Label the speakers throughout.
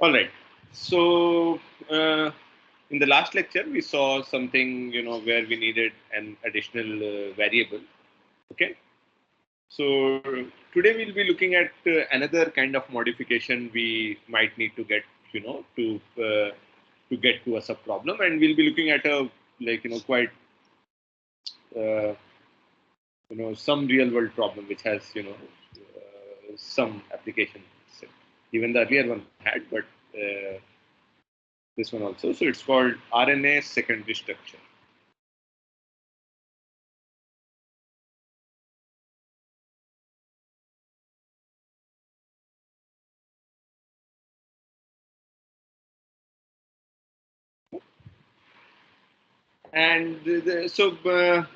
Speaker 1: All right. So in the last lecture, we saw something, where we needed an additional variable. Okay. So today we'll be looking at another kind of modification we might need to get, to get to a subproblem, and we'll be looking at a quite uh, some real world problem which has some application. Even the earlier one had, but this one also. So it's called RNA secondary structure. And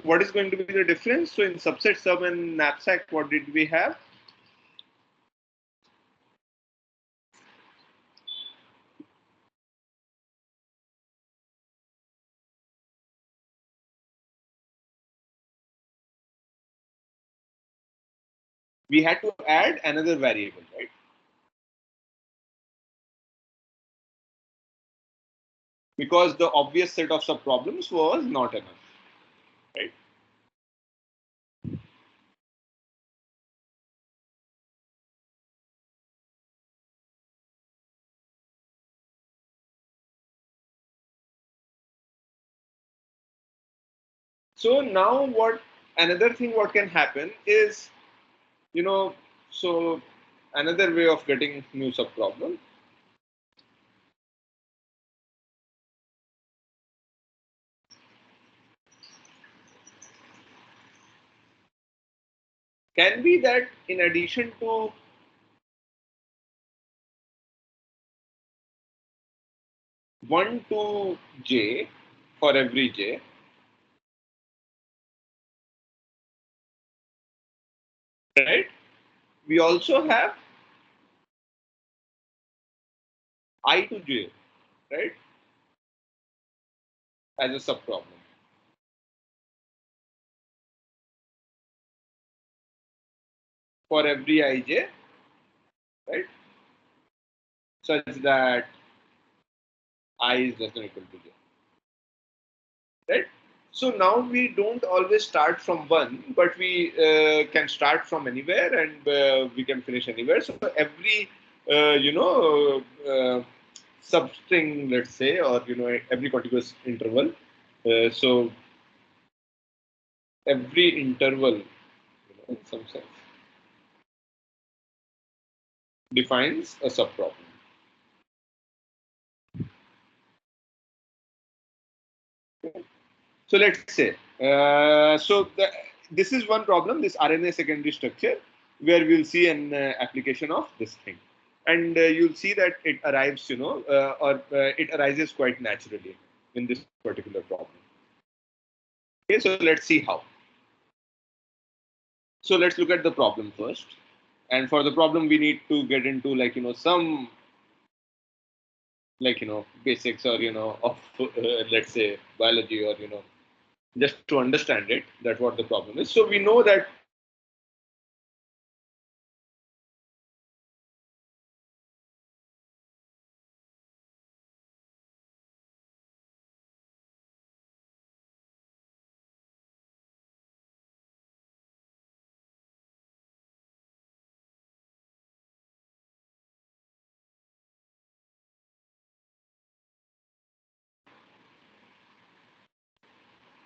Speaker 1: what is going to be the difference? So in subset, sub, and knapsack, what did we have? We had to add another variable, right? Because the obvious set of subproblems was not enough, right? So now another thing what can happen is, so another way of getting new subproblem. Can be that in addition to one to j for every j, right? We also have I to j, right, as a subproblem for every ij, right, such that I is less than or equal to j, right? So now we don't always start from one, but we can start from anywhere, and we can finish anywhere. So every substring, let's say, or every contiguous interval. So every interval, in some sense, defines a subproblem. So let's say, this is one problem, this RNA secondary structure, where we'll see an application of this thing. And you'll see that it arrives, it arises quite naturally in this particular problem. Okay, so let's see how. So let's look at the problem first. And for the problem, we need to get into some basics, or of let's say biology, or just to understand it, that what the problem is. So we know that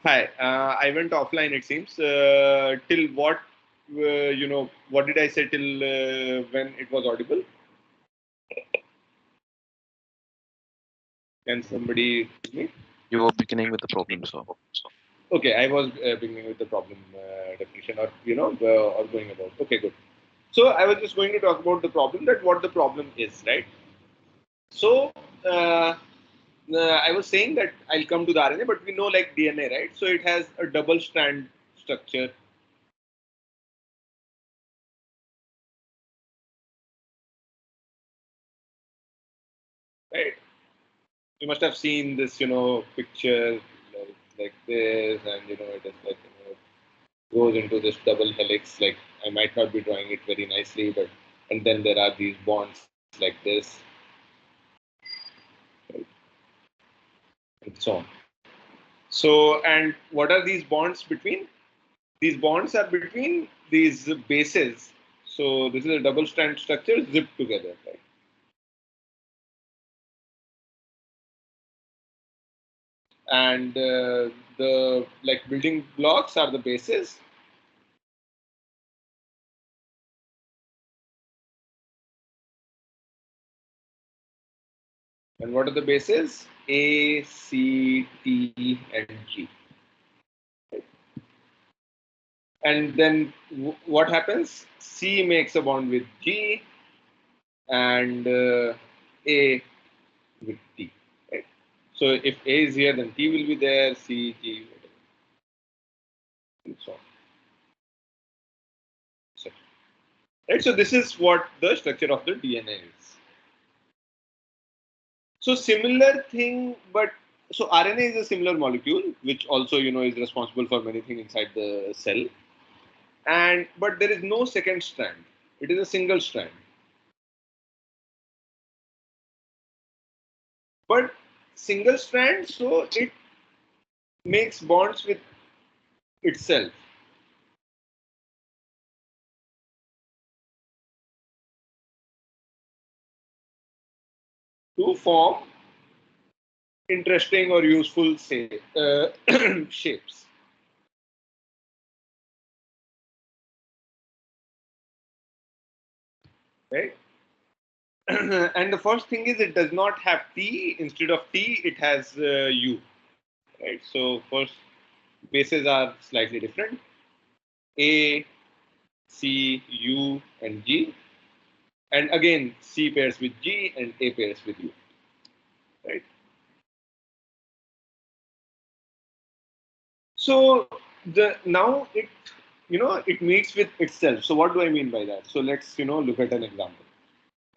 Speaker 1: hi, I went offline, it seems. Till what, what did I say till when it was audible? Can somebody tell me?
Speaker 2: You were beginning with the problem, sir.
Speaker 1: Okay, I was beginning with the problem definition, or, or going about. Okay, good. So I was just going to talk about the problem, that what the problem is, right? So I was saying that I'll come to the RNA, but we know like DNA, right? So it has a double strand structure. Right? You must have seen this, picture like this, and it is like goes into this double helix. Like, I might not be drawing it very nicely, but and then there are these bonds like this. and so on. So, and what are these bonds between? These bonds are between these bases. So this is a double strand structure zipped together, right? And the like building blocks are the bases. And what are the bases? A, C, T, and G. And then what happens? C makes a bond with G and A with T. Right? So if A is here, then T will be there, C, G, whatever, and so on. So, right? So this is what the structure of the DNA is. So similar thing, but so RNA is a similar molecule, which also is responsible for many things inside the cell. And but there is no second strand. It is a single strand. But single strand, so it makes bonds with itself to form interesting or useful say, shapes. Right? And the first thing is it does not have T. Instead of T, it has U. Right? So first bases are slightly different. A, C, U, and G. And again, C pairs with G and A pairs with U. Right? So the now it meets with itself. So what do I mean by that? So let's look at an example.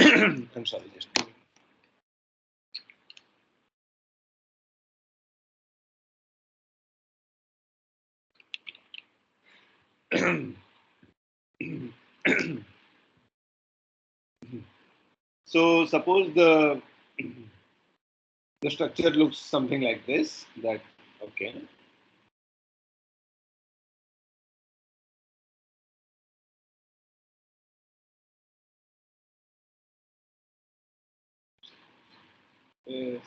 Speaker 1: I'm sorry, just so suppose the structure looks something like this. That okay. Yes.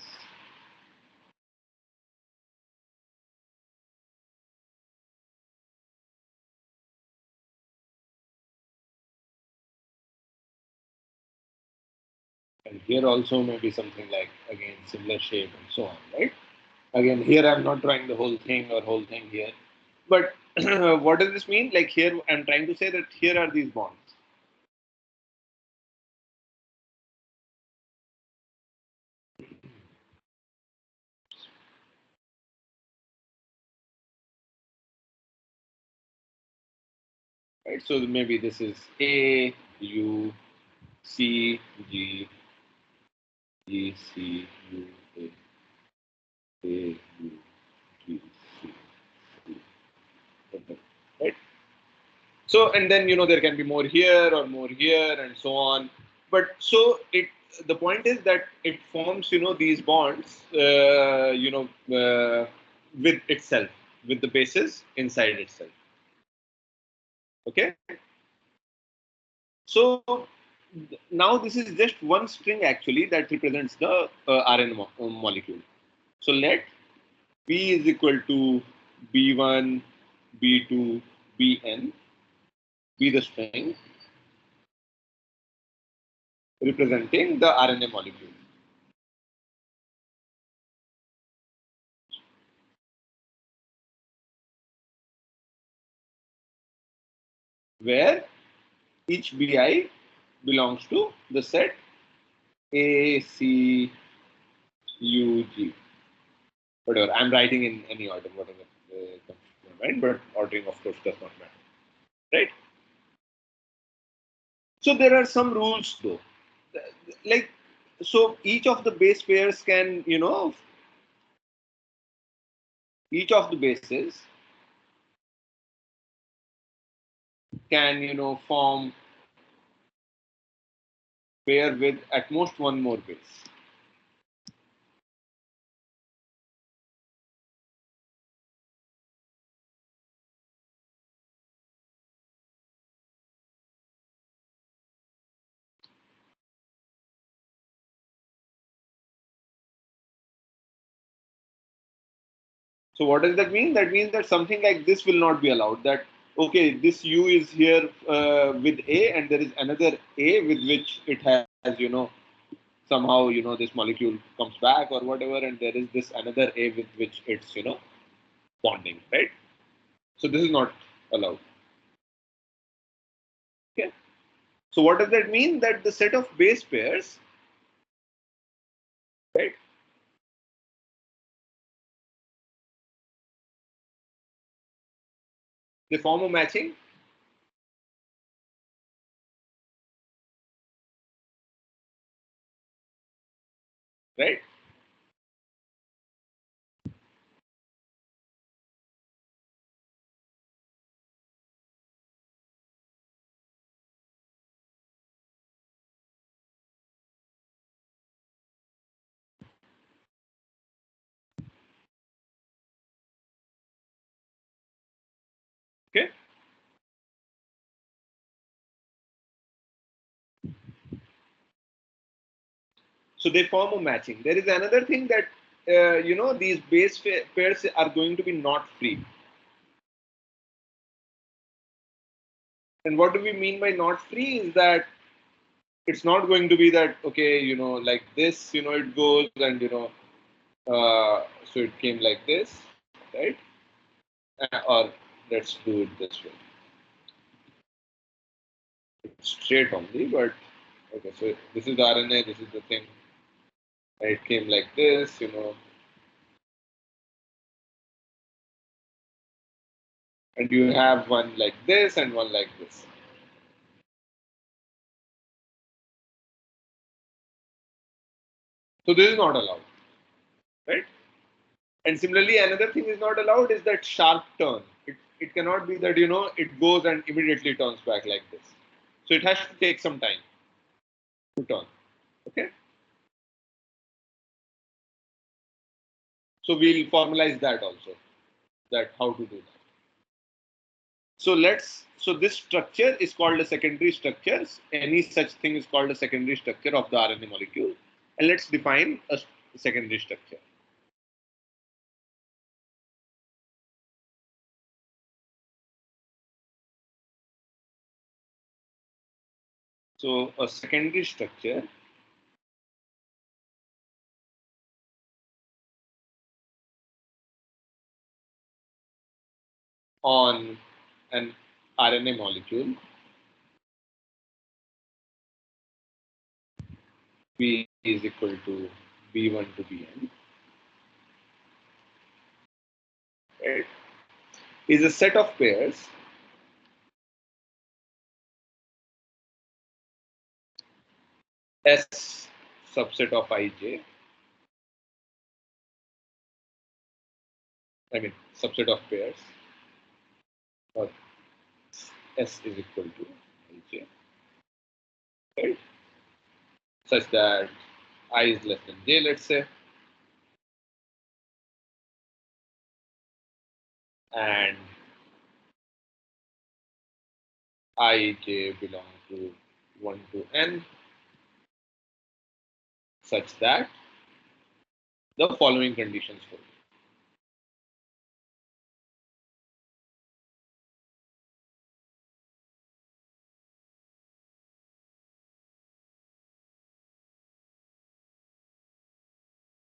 Speaker 1: And here also maybe something like again similar shape and so on, right? Again, here I'm not drawing the whole thing or whole thing here, but what does this mean? Like here, I'm trying to say that here are these bonds. Right? So maybe this is A, U, C, G, G, C, U, A, U, G, C, U, right? So, and then, there can be more here or more here and so on. But so the point is that it forms, these bonds, with itself, with the bases inside itself. Okay. So now this is just one string actually that represents the RNA molecule. So let B is equal to B1, B2, Bn be the string representing the RNA molecule. Where each BI belongs to the set A, C, U, G. Whatever. I'm writing in any order, whatever comes to my mind, but ordering, of course, does not matter. Right? So there are some rules though. Like, so each of the base pairs can, each of the bases can, form pair with at most one more base. So what does that mean? That means that something like this will not be allowed. That okay, this U is here with A, and there is another A with which it has, somehow, this molecule comes back or whatever, and there is this another A with which it's, bonding, right? So this is not allowed. Okay. So what does that mean? That the set of base pairs, right? They form a matching, right? Okay. So they form a matching. There is another thing that these base pairs are going to be not free. And what do we mean by not free is that it's not going to be that okay, like this, it goes and so it came like this, right? Or let's do it this way. It's straight only, but okay. So this is the RNA. This is the thing. It came like this, and you have one like this and one like this. So this is not allowed, right? And similarly, another thing is not allowed is that sharp turn. It cannot be that it goes and immediately turns back like this. So it has to take some time to turn. Okay. So we'll formalize that also. That how to do that. So this structure is called a secondary structure. Any such thing is called a secondary structure of the RNA molecule. And let's define a secondary structure. So a secondary structure on an RNA molecule B is equal to B1 to Bn, right, is a set of pairs S subset of Ij, I mean subset of pairs, or S is equal to Ij, right, such that I is less than j, let's say, and Ij belong to 1 to n, such that the following conditions hold.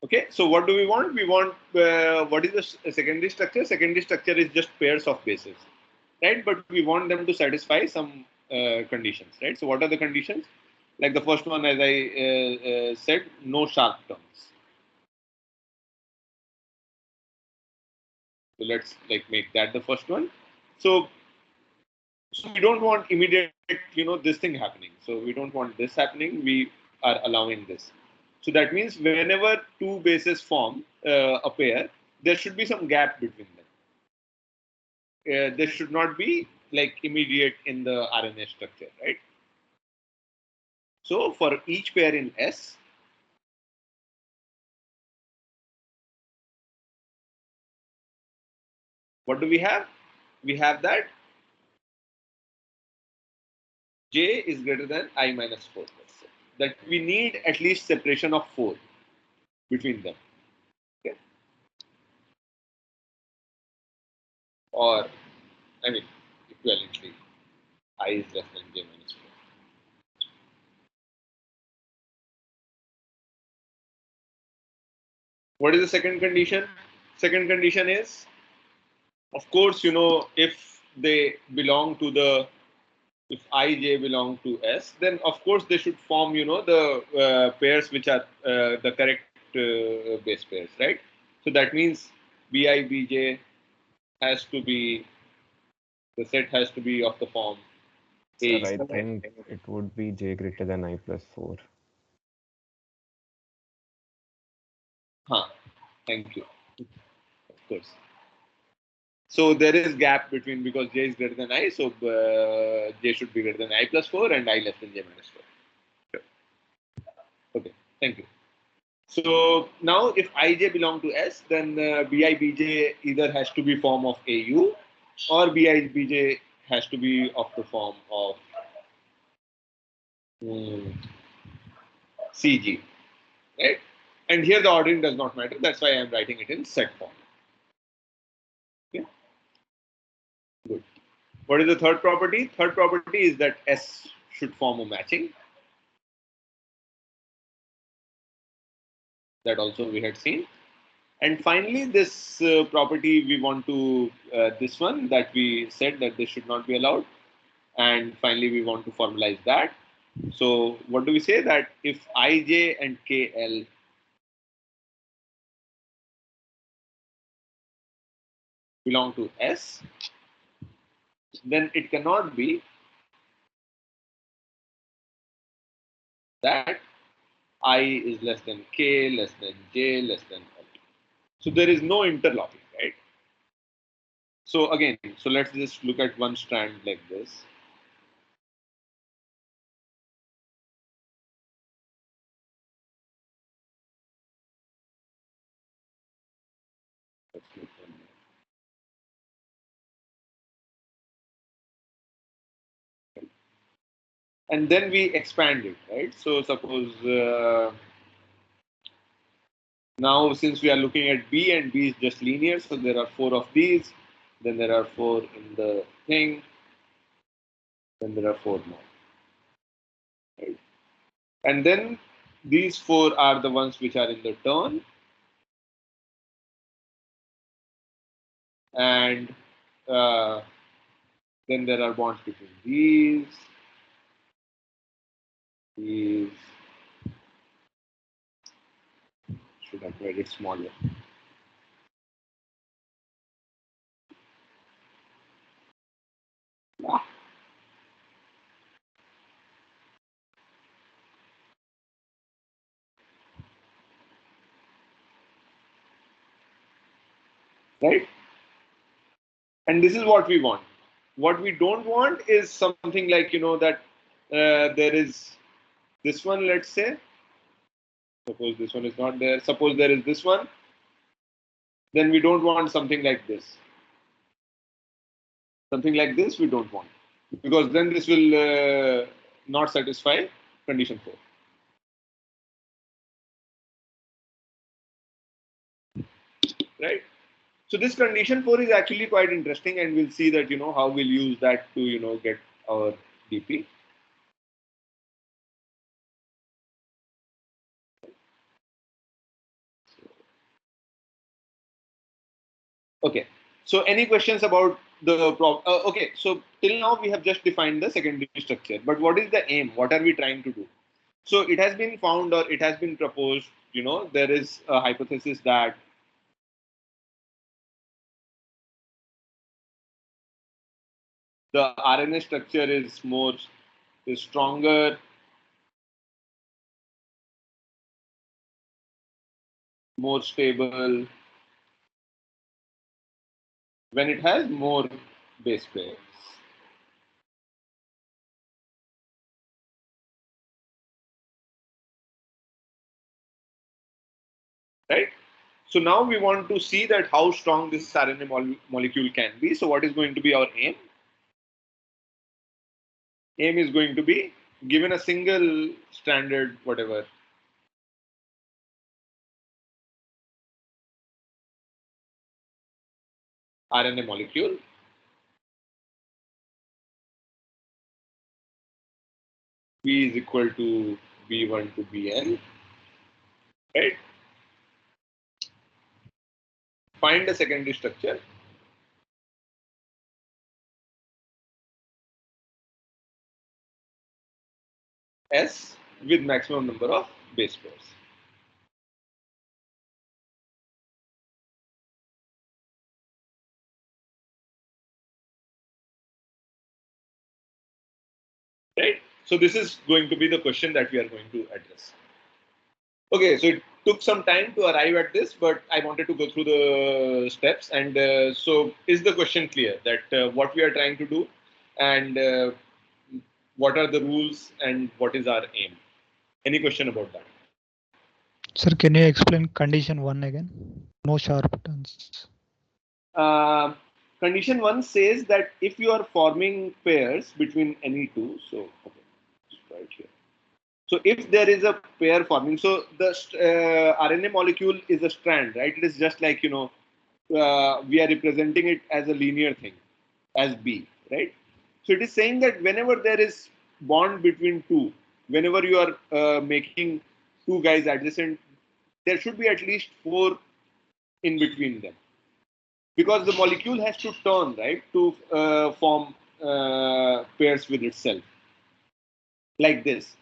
Speaker 1: Okay, so what do we want? We want what is the secondary structure? Secondary structure is just pairs of bases, right? But we want them to satisfy some conditions, right? So what are the conditions? Like the first one, as I said, no sharp turns. So let's like make that the first one. So, so we don't want immediate, this thing happening. So we don't want this happening. We are allowing this. So that means whenever two bases form a pair, there should be some gap between them. There should not be like immediate in the RNA structure, right? So for each pair in S, what do we have? We have that J is greater than I minus 4. Let's say. That we need at least separation of 4 between them. Okay. or I mean equivalently I is less than j minus 4. What is the second condition? Second condition is, of course, if they belong to the, if ij belong to S, then of course they should form, the pairs which are the correct base pairs, right? So that means bi bj has to be, the set has to be of the form
Speaker 3: Sir,
Speaker 1: A.
Speaker 3: I think it would be j greater than I plus 4.
Speaker 1: Huh. Thank you. Of course. So there is gap between, because j is greater than I, so j should be greater than I plus 4 and I less than j minus 4. Sure. Okay. Thank you. So now if ij belong to S, then bi bj either has to be form of AU or bi bj has to be of the form of CG, right? And here the ordering does not matter. That's why I'm writing it in set form. Okay. Good. What is the third property? Third property is that S should form a matching. That also we had seen. And finally, this property we want to, this one that we said that this should not be allowed. And finally, we want to formalize that. So what do we say? That if ij and kl belong to S, then it cannot be that I is less than k, less than j, less than L. So there is no interlocking, right? So again, so let's just look at one strand like this. Let's look one more. And then we expand it, right? So suppose now since we are looking at B and B is just linear, so there are 4 of these, then there are 4 in the thing, then there are 4 more, right? And then these 4 are the ones which are in the turn, and then there are bonds between these should have made it smaller. Right? And this is what we want. What we don't want is something like, that there is this one, let's say. Suppose this one is not there. Suppose there is this one. Then we don't want something like this. Something like this we don't want. Because then this will not satisfy condition 4. Right? So this condition 4 is actually quite interesting, and we'll see that, how we'll use that to, get our DP. Okay. So any questions about the problem? Okay. So till now we have just defined the secondary structure, but what is the aim? What are we trying to do? So it has been found, or it has been proposed, there is a hypothesis that the RNA structure is stronger, more stable when it has more base pairs. Right? So now we want to see that how strong this RNA molecule can be. So what is going to be our aim? Aim is going to be, given a single standard whatever, RNA molecule. B is equal to B1 to Bn, right? Find the secondary structure. S with maximum number of base pairs. Right? So this is going to be the question that we are going to address. Okay, so it took some time to arrive at this, but I wanted to go through the steps. And so is the question clear that what we are trying to do and what are the rules and what is our aim? Any question about that?
Speaker 4: Sir, can you explain condition 1 again? No sharp turns.
Speaker 1: Condition 1 says that if you are forming pairs between any two, so okay, right here. So if there is a pair forming, so the RNA molecule is a strand, right? It is just like, we are representing it as a linear thing, as B, right? So it is saying that whenever there is bond between two, whenever you are making two guys adjacent, there should be at least 4 in between them. Because the molecule has to turn, right, to form pairs with itself, like this.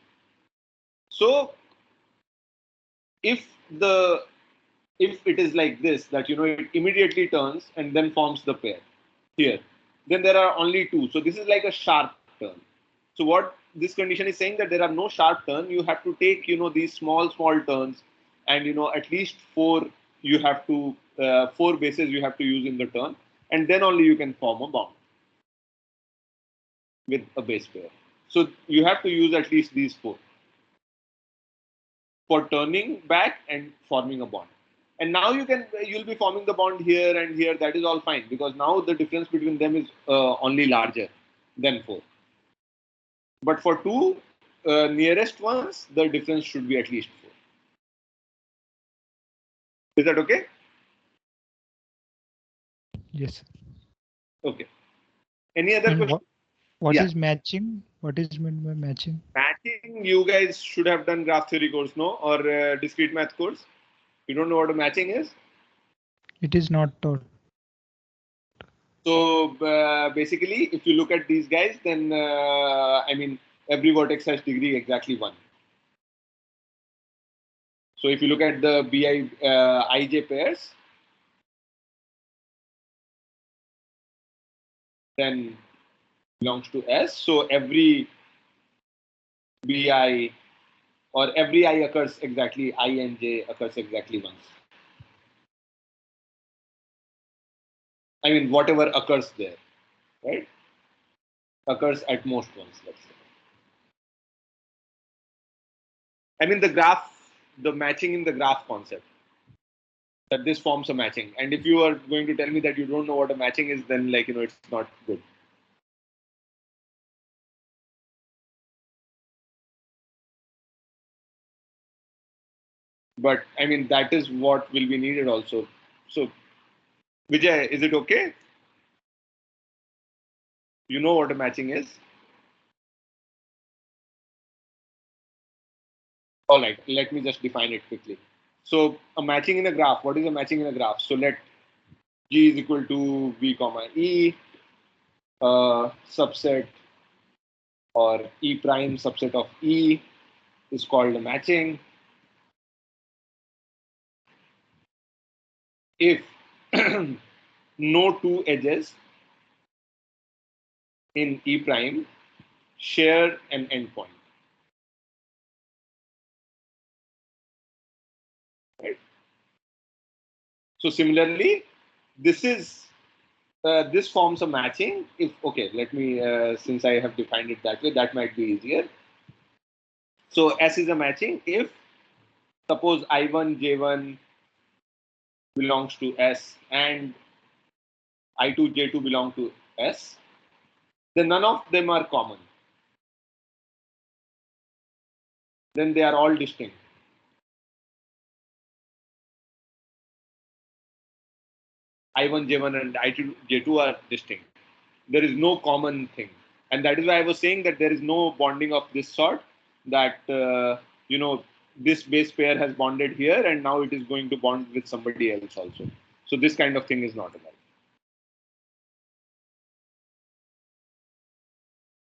Speaker 1: So if it is like this, that it immediately turns and then forms the pair here, then there are only 2. So this is like a sharp turn. So what this condition is saying, that there are no sharp turn. You have to take these small turns, and at least 4 you have to 4 bases you have to use in the turn, and then only you can form a bond with a base pair. So you have to use at least these 4 for turning back and forming a bond. And now you'll be forming the bond here and here. That is all fine, because now the difference between them is only larger than 4. But for 2 nearest ones, the difference should be at least 4. Is that okay?
Speaker 4: Yes.
Speaker 1: Okay. Any other
Speaker 4: And
Speaker 1: question?
Speaker 4: what
Speaker 1: Yeah.
Speaker 4: is matching? What is meant by matching?
Speaker 1: Matching, you guys should have done graph theory course, no? Or discrete math course. You don't know what a matching is?
Speaker 4: It is not taught.
Speaker 1: So basically, if you look at these guys, then every vertex has degree exactly 1. So if you look at the Bij pairs, then belongs to S. So every Bi or every I occurs exactly, I and J occurs exactly once. I mean, whatever occurs there, right? Occurs at most once, let's say. I mean, the matching in the graph concept, that this forms a matching. And if you are going to tell me that you don't know what a matching is, then it's not good. But I mean, that is what will be needed also. So Vijay, is it okay? You know what a matching is? All right, let me just define it quickly. So a matching in a graph, what is a matching in a graph? So let G is equal to V comma E, subset or E prime subset of E is called a matching. If no 2 edges in E prime share an endpoint. Right? So similarly, this forms a matching. If let me since I have defined it that way, that might be easier. So S is a matching if suppose I1 J1 belongs to S and I2 J2 belong to S, then none of them are common. Then they are all distinct. I1, J1 and I2, J2 are distinct. There is no common thing. And that is why I was saying that there is no bonding of this sort, that, this base pair has bonded here and now it is going to bond with somebody else also. So this kind of thing is not allowed.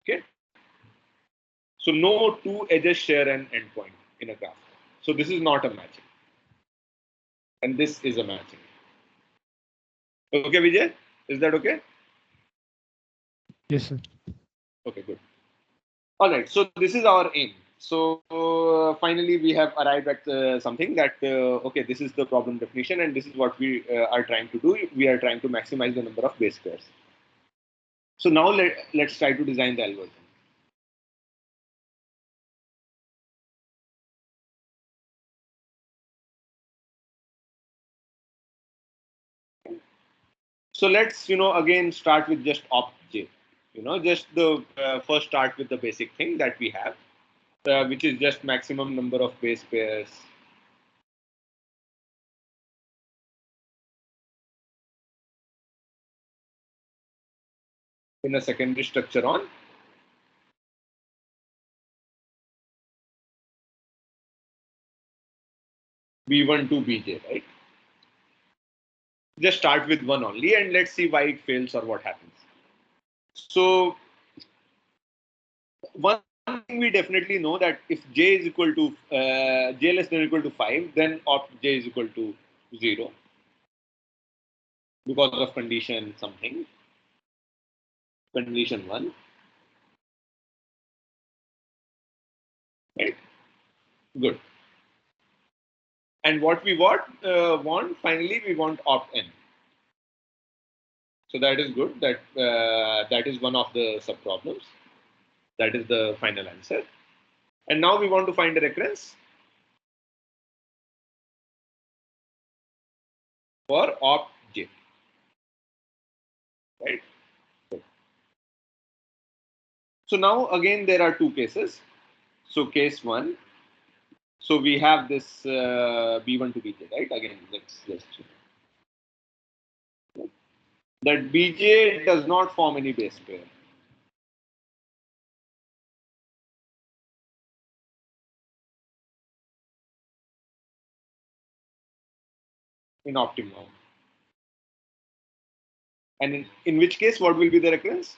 Speaker 1: Okay. So no two edges share an endpoint in a graph. So this is not a matching. And this is a matching. Okay, Vijay? Is that okay?
Speaker 4: Yes, sir.
Speaker 1: Okay, good. All right. So this is our aim. So finally, we have arrived at something that, okay, this is the problem definition and this is what we are trying to do. We are trying to maximize the number of base pairs. So now let's try to design the algorithm. So let's, again start with just opt_j. Just the first start with the basic thing that we have, which is just maximum number of base pairs in a secondary structure on B1 to Bj, right? Just start with one only and let's see why it fails or what happens. So one thing we definitely know that if j is equal to j less than or equal to 5, then opt_j is equal to 0 because of condition something, condition 1. Right? Good. And what we want finally, we want opt_n. So that is good. That is one of the subproblems. That is the final answer. And now we want to find a recurrence for opt_j. Right? Good. So now again there are two cases. So case 1. So we have this B1 to Bj, right? Again, let's check. That Bj does not form any base pair. In optimum. And in which case, what will be the recurrence?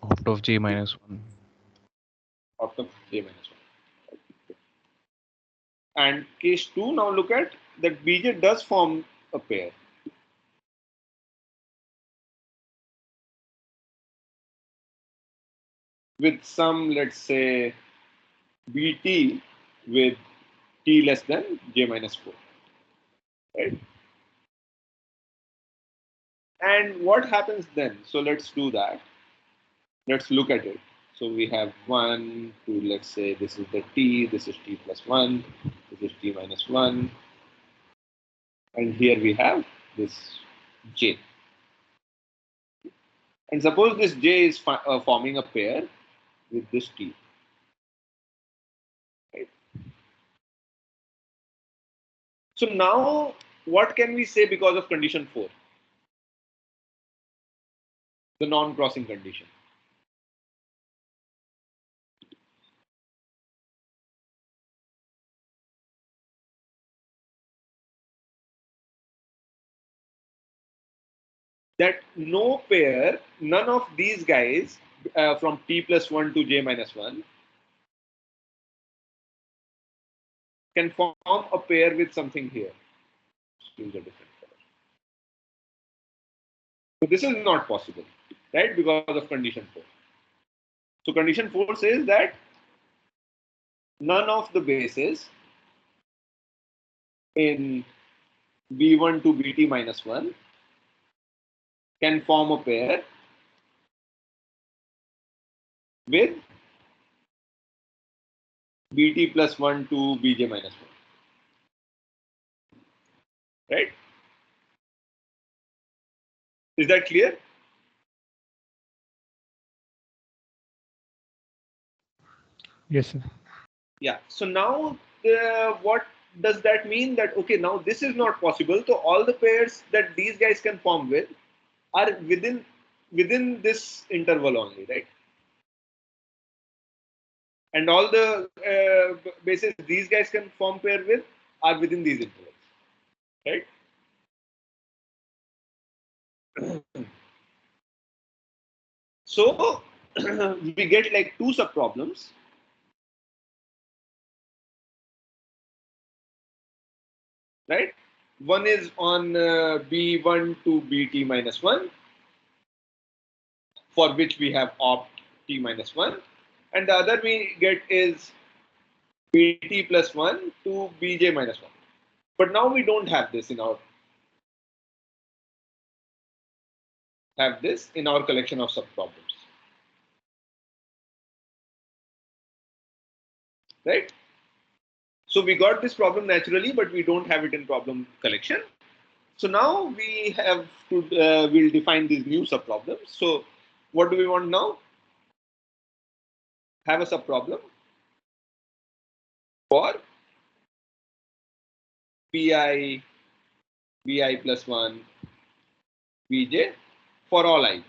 Speaker 2: Opt of j minus 1.
Speaker 1: Opt of j minus 1. And case 2, now look at that Bj does form a pair. With some, let's say, Bt with t less than j minus 4. Right? And what happens then? So let's do that. Let's look at it. So we have 1, 2, let's say this is the t, this is t plus 1, this is t minus 1. And here we have this j. And suppose this j is forming a pair with this t. Right? So now what can we say because of condition 4? The non-crossing condition. That no pair, none of these guys from t plus 1 to j minus 1 can form a pair with something here. Choose a different color. So this is not possible, right? Because of condition 4. So condition 4 says that none of the bases in B1 to Bt minus 1 can form a pair with Bt plus 1 to Bj minus 1. Right? Is that clear?
Speaker 4: Yes, sir.
Speaker 1: Yeah. So now what does that mean? That okay, now this is not possible. So all the pairs that these guys can form with are within this interval only, right? And all the bases these guys can form pair with are within these intervals, right? So we get like two subproblems. Right? One is on B1 to BT minus 1, for which we have opt T minus 1. And the other we get is BT plus 1 to BJ minus 1. But now we don't have this in our collection of subproblems. Right? So we got this problem naturally, but we don't have it in problem collection. So now we have to we'll define these new subproblems. So what do we want now? Have a subproblem for Pi, Bi plus 1, Bj for all ij,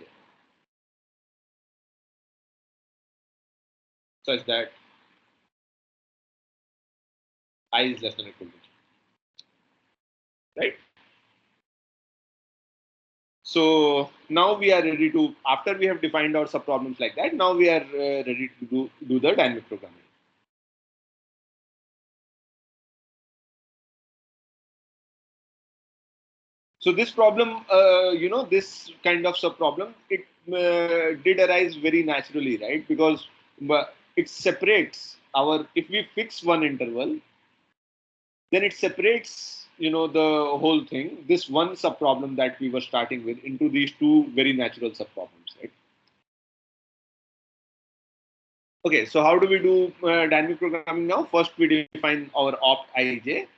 Speaker 1: such that I is less than or equal to j. Right? So now we are ready to, after we have defined our subproblems like that, now we are ready to do the dynamic programming. So this problem, this kind of subproblem, it did arise very naturally, right? Because it separates our, if we fix one interval, then it separates, the whole thing, this one subproblem that we were starting with, into these two very natural subproblems, right? Okay, so how do we do dynamic programming now? First, we define our opt ij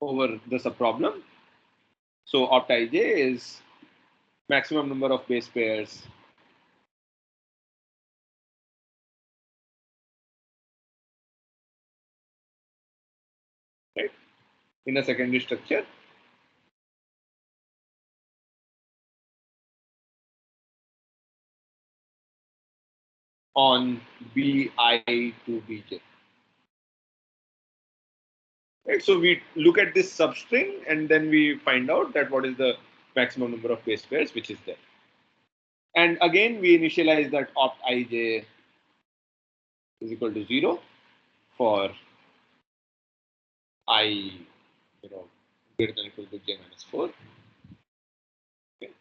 Speaker 1: over the subproblem. So opt ij is maximum number of base pairs right, in a secondary structure on Bi to Bj. Right, so we look at this substring and then we find out that what is the maximum number of base pairs which is there. And again, we initialize that opt ij is equal to 0 for I, greater than or equal to j minus 4. Okay.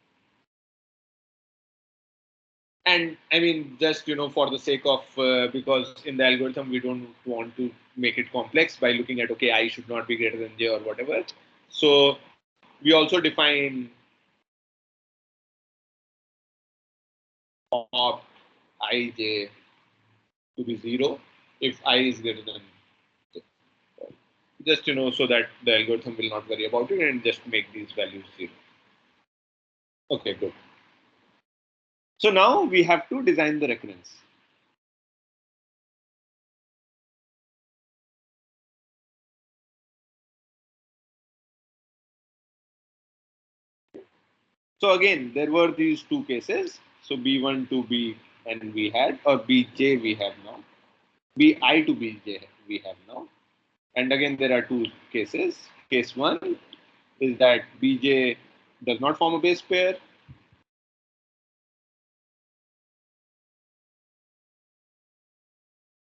Speaker 1: And I mean, just, for the sake of, because in the algorithm, we don't want to make it complex by looking at, okay, I should not be greater than j or whatever. So we also define opt ij to be 0 if I is greater than j. Just, so that the algorithm will not worry about it and just make these values 0. Okay, good. So now we have to design the recurrence. So again, there were these two cases. So B1 to B and we had, or Bj we have now. Bi to Bj we have now. And again, there are two cases. Case one is that Bj does not form a base pair.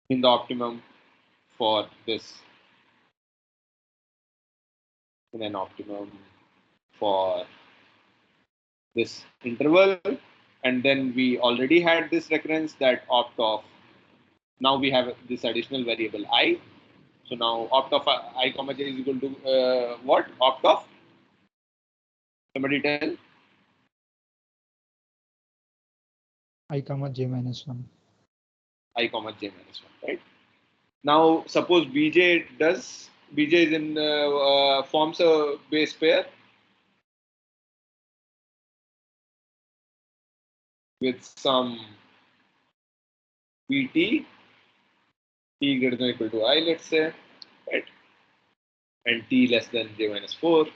Speaker 1: In the optimum for this, in an optimum for this interval. And then we already had this recurrence that opt of, now we have this additional variable I. So now opt of I comma j is equal to what? Opt of, somebody tell.
Speaker 4: I comma j minus 1.
Speaker 1: I comma j minus 1, right? Now suppose Bj is in forms a base pair with some Bt t greater than or equal to I, let's say, right? And t less than j minus 4.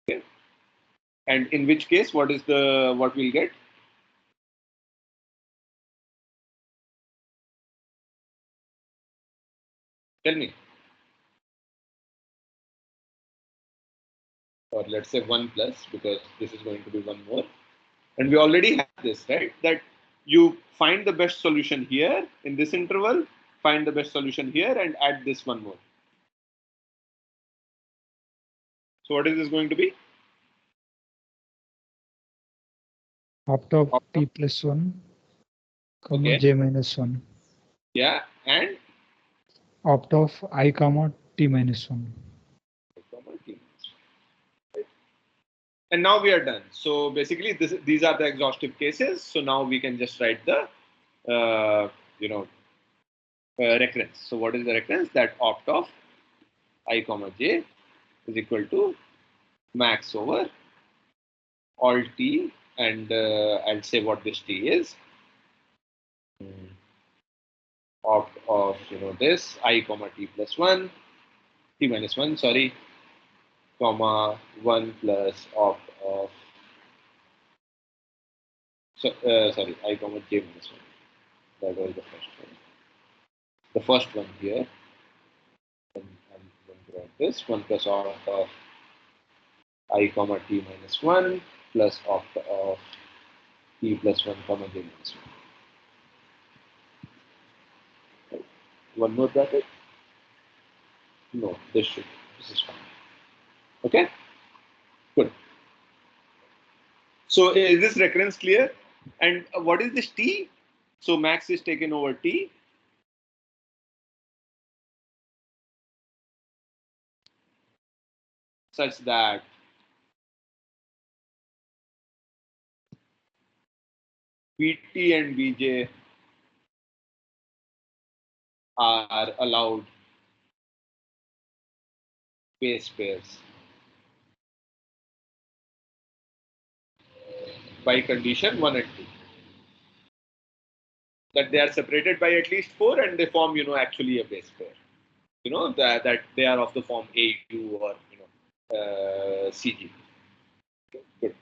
Speaker 1: Okay. And in which case, what we'll get? Tell me. Or let's say 1 plus, because this is going to be one more. And we already have this, right? That you find the best solution here in this interval, find the best solution here, and add this one more. So what is this going to be?
Speaker 4: Opt of t plus 1, comma
Speaker 1: Okay.
Speaker 4: j minus 1.
Speaker 1: Yeah, and
Speaker 4: Opt of I comma t minus 1.
Speaker 1: and now we are done. So basically, these are the exhaustive cases. So now we can just write the recurrence. So what is the recurrence? That opt of I comma j is equal to max over all t, and I'll say what this t is. Opt of this I comma t plus 1, t minus 1, sorry, comma 1 plus opt of sorry, I comma j minus 1. That was the first one. The first one here. And I'm going to write this 1 plus opt of I comma t minus 1 plus opt of t plus 1 comma j minus 1. One more bracket? No, this is fine. Okay, good. So is this recurrence clear? And what is this t? So max is taken over t. Such that Bt and Bj are allowed base pairs by condition 1 and 2. That they are separated by at least 4 and they form, actually a base pair. That they are of the form AU or, CG. Okay, good.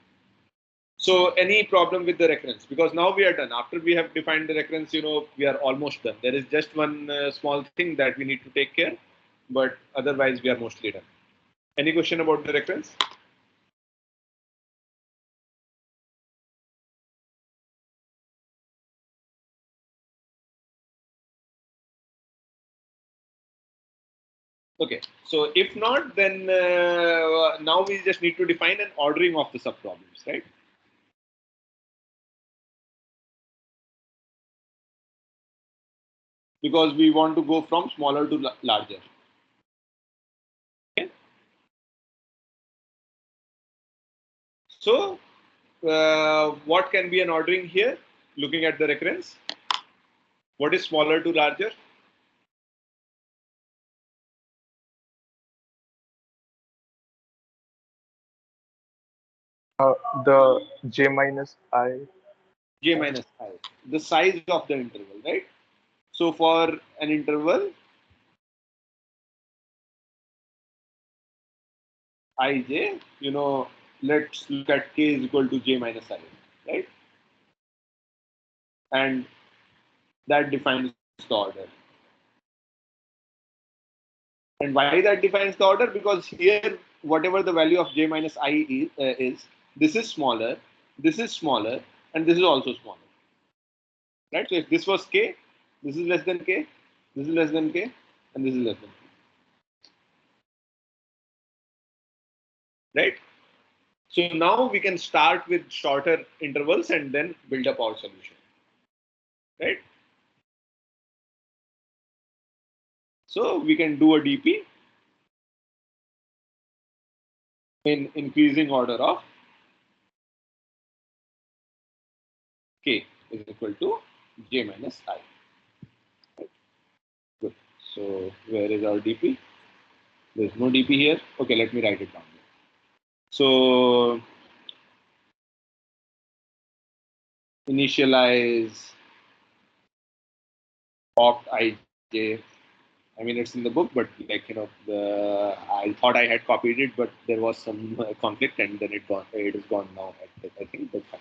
Speaker 1: So any problem with the recurrence? Because now we are done. After we have defined the recurrence, we are almost done. There is just one small thing that we need to take care, but otherwise we are mostly done. Any question about the recurrence? Okay, so if not, then now we just need to define an ordering of the subproblems, right? Because we want to go from smaller to larger. Okay. So what can be an ordering here? Looking at the recurrence, what is smaller to larger?
Speaker 5: The j minus I.
Speaker 1: J minus I, the size of the interval, right? So for an interval ij, let's look at k is equal to j minus I, right? And that defines the order. And why that defines the order? Because here, whatever the value of j minus I is, this is smaller, and this is also smaller. Right? So if this was k, this is less than k, this is less than k, and this is less than k. Right? So now we can start with shorter intervals and then build up our solution. Right? So we can do a DP in increasing order of k is equal to j minus I. Right? Good. So where is our DP? There's no DP here. Okay, let me write it down. So initialize opt ij. I mean, it's in the book, but like, you know, I thought I had copied it, but there was some conflict, and then it is gone now. I think, but fine.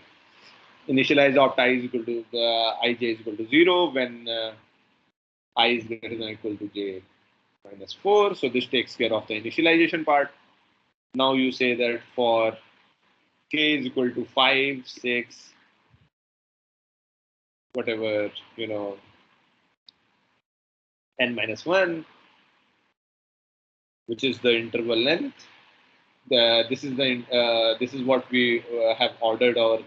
Speaker 1: Initialize opt I is equal to ij is equal to 0 when I is greater than or equal to j minus 4. So this takes care of the initialization part. Now you say that for k is equal to 5, 6, whatever, you know, n minus 1, which is the interval length. This is what we have ordered our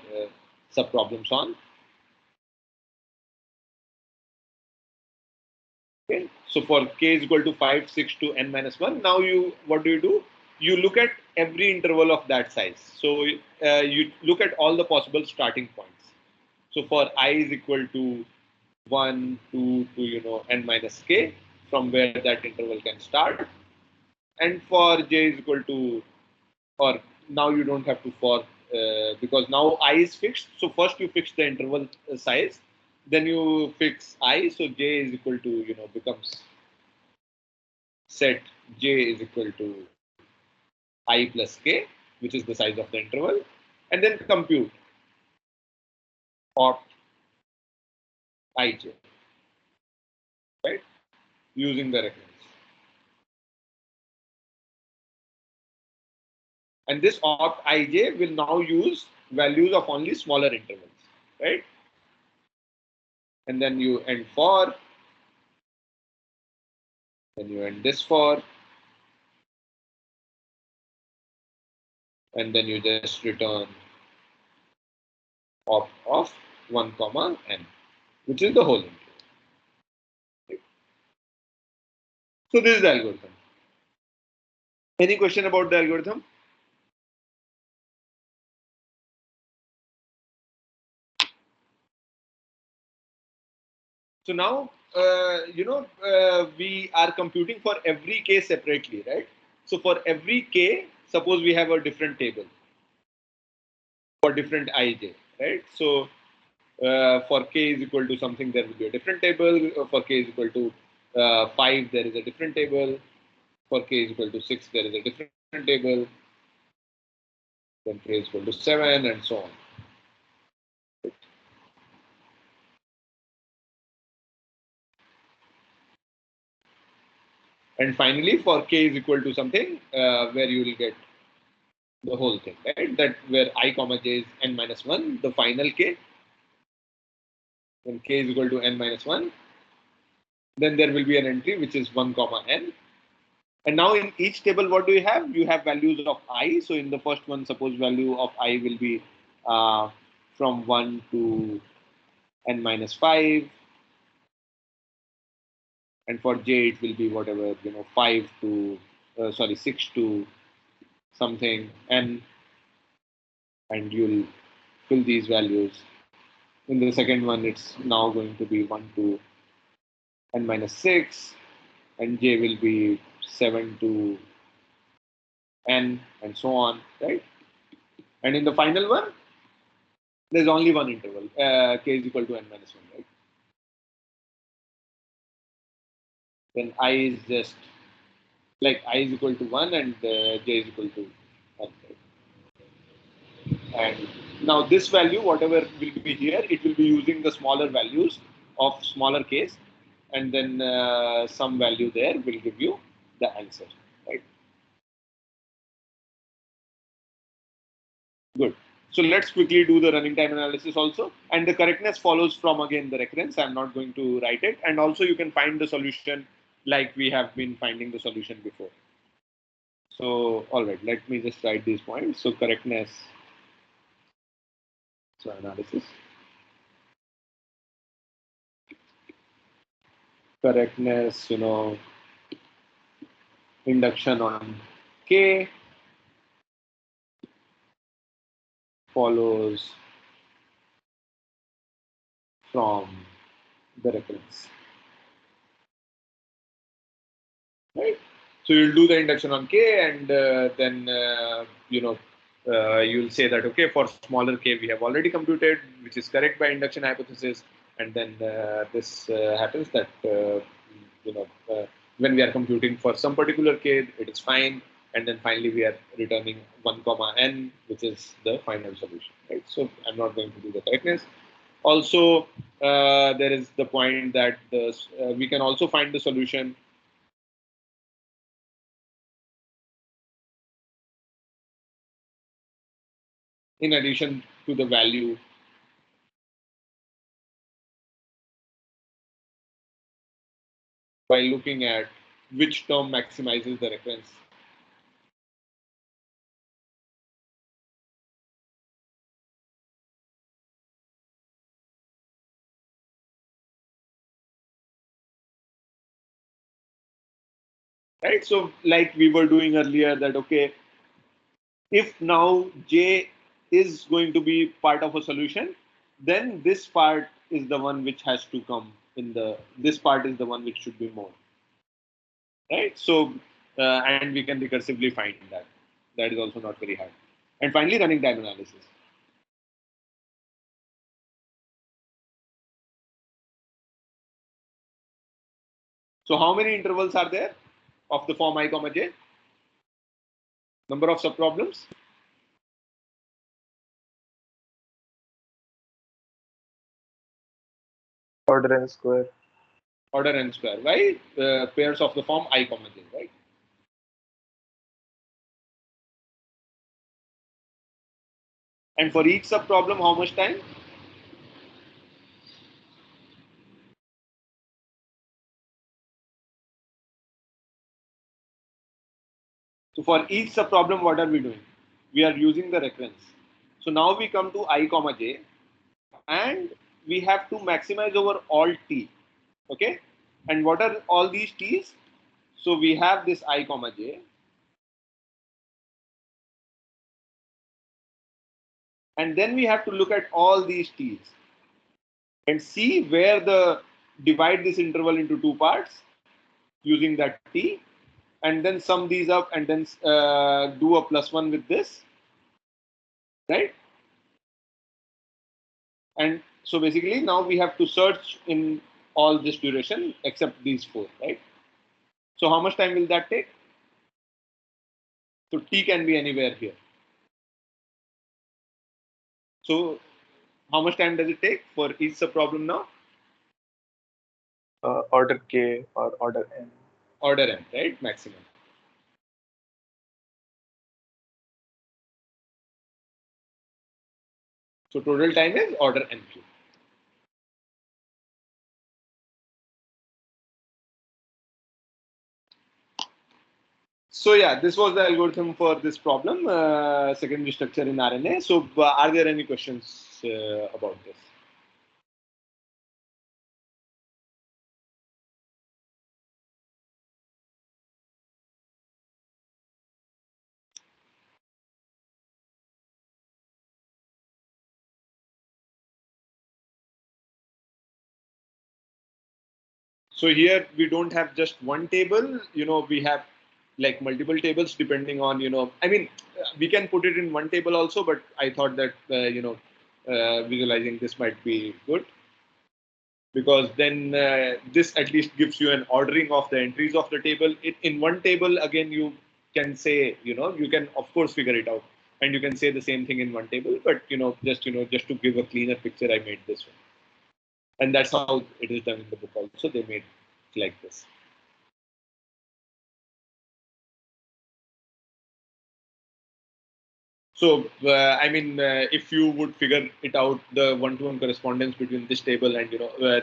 Speaker 1: subproblems on. Okay. So for k is equal to 5, 6 to n minus 1, now what do? You look at every interval of that size. So you look at all the possible starting points. So for I is equal to 1, 2 to, you know, n minus k, from where that interval can start. And for j is equal to, or now you don't have to for, because now I is fixed. So first you fix the interval size, then you fix I. So j is equal to, you know, becomes set j is equal to I plus k, which is the size of the interval, and then compute opt ij, right, using the recurrence. And this opt ij will now use values of only smaller intervals, right? And then you end for, then you end this for, and then you just return opt of 1 comma n, which is the whole interval. Right? So this is the algorithm. Any question about the algorithm? So now, we are computing for every k separately, right? So for every k, suppose we have a different table for different ij, right? So for k is equal to something, there will be a different table. For k is equal to 5, there is a different table. For k is equal to 6, there is a different table. Then k is equal to 7, and so on. And finally, for k is equal to something, where you will get the whole thing, right? That where I comma j is n minus 1, the final k. When k is equal to n minus 1, then there will be an entry which is 1 comma n. And now in each table, what do you have? You have values of I. So in the first one, suppose value of I will be from 1 to n minus 5. And for j, it will be whatever, 5 to, 6 to something n. And you'll fill these values. In the second one, it's now going to be 1 to n minus 6. And j will be 7 to n, and so on, right? And in the final one, there's only one interval, k is equal to n minus 1, right? Then I is just like I is equal to 1 and j is equal to 1, right? And now this value, whatever will be here, it will be using the smaller values of smaller case, and then some value there will give you the answer, right? Good. So let's quickly do the running time analysis also. And the correctness follows from, again, the recurrence. I'm not going to write it. And also you can find the solution like we have been finding the solution before. So, all right, let me just write these points. So correctness, so analysis. Correctness, induction on K follows from the recurrence, right? So you'll do the induction on K, and then, you'll say that, okay, for smaller K, we have already computed, which is correct by induction hypothesis. and then this happens that when we are computing for some particular k, it is fine, and then finally we are returning 1 comma n, which is the final solution, right? So I'm not going to do the correctness. Also, there is the point that we can also find the solution in addition to the value by looking at which term maximizes the recurrence. Right? So like we were doing earlier that, okay, if now J is going to be part of a solution, then this part is the one which has to come in this part is the one which should be more. Right? So, and we can recursively find that. That is also not very hard. And finally, running time analysis. So how many intervals are there of the form I comma j? Number of subproblems?
Speaker 5: Order n square.
Speaker 1: Order n square, right? Pairs of the form I comma j, right? And for each subproblem, how much time? So for each subproblem, what are we doing? We are using the recurrence. So now we come to I comma j, and we have to maximize over all t. Okay, and what are all these t's? So we have this I comma j, and then we have to look at all these t's and see where divide this interval into two parts using that t, and then sum these up and then do a +1 with this, right? And so basically now we have to search in all this duration except these four, right? So how much time will that take? So t can be anywhere here. So how much time does it take for each subproblem now?
Speaker 5: Order k or order n.
Speaker 1: Order n, right? Maximum. So total time is order n cube. So yeah, this was the algorithm for this problem, secondary structure in RNA. So are there any questions about this? So here we don't have just one table, we have like multiple tables depending on, I mean, we can put it in one table also, but I thought that, visualizing this might be good because then this at least gives you an ordering of the entries of the table. In one table, again, you can say, you can of course figure it out and you can say the same thing in one table, but, just to give a cleaner picture, I made this one. And that's how it is done in the book also. They made it like this. So, I mean, if you would figure it out, the one-to-one correspondence between this table and,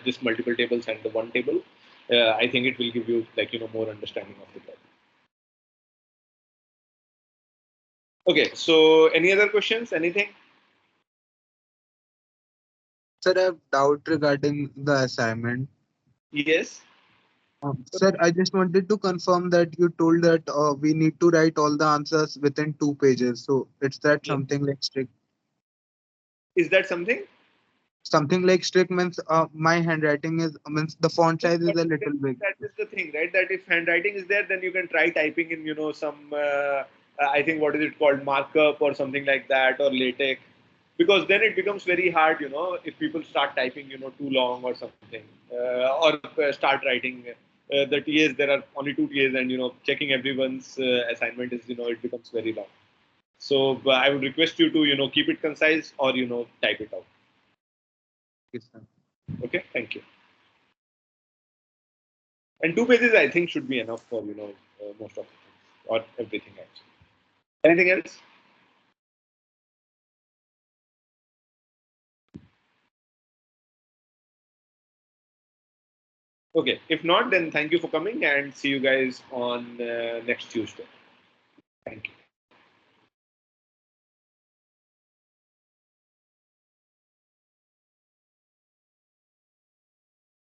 Speaker 1: this multiple tables and the one table, I think it will give you like, more understanding of the problem. Okay, so any other questions, anything?
Speaker 6: Sir, I have doubt regarding the assignment.
Speaker 1: Yes.
Speaker 6: Sir, I just wanted to confirm that you told that we need to write all the answers within 2 pages. So it's that
Speaker 1: Yeah.
Speaker 6: something like strict.
Speaker 1: Is that something?
Speaker 6: Something like strict means my handwriting means the font size is a little big.
Speaker 1: That is the thing, right? That if handwriting is there, then you can try typing in, some, I think, what is it called, markup or something like that, or LaTeX. because then it becomes very hard, if people start typing, too long or something, or start writing. The TAs, there are only 2 TAs, and checking everyone's assignment is, it becomes very long. So I would request you to, keep it concise or type it out.
Speaker 6: Yes, sir.
Speaker 1: Okay, thank you. And 2 pages, I think, should be enough for most of the things, or everything actually. Anything else? Okay, if not, then thank you for coming, and see you guys on next Tuesday. Thank you.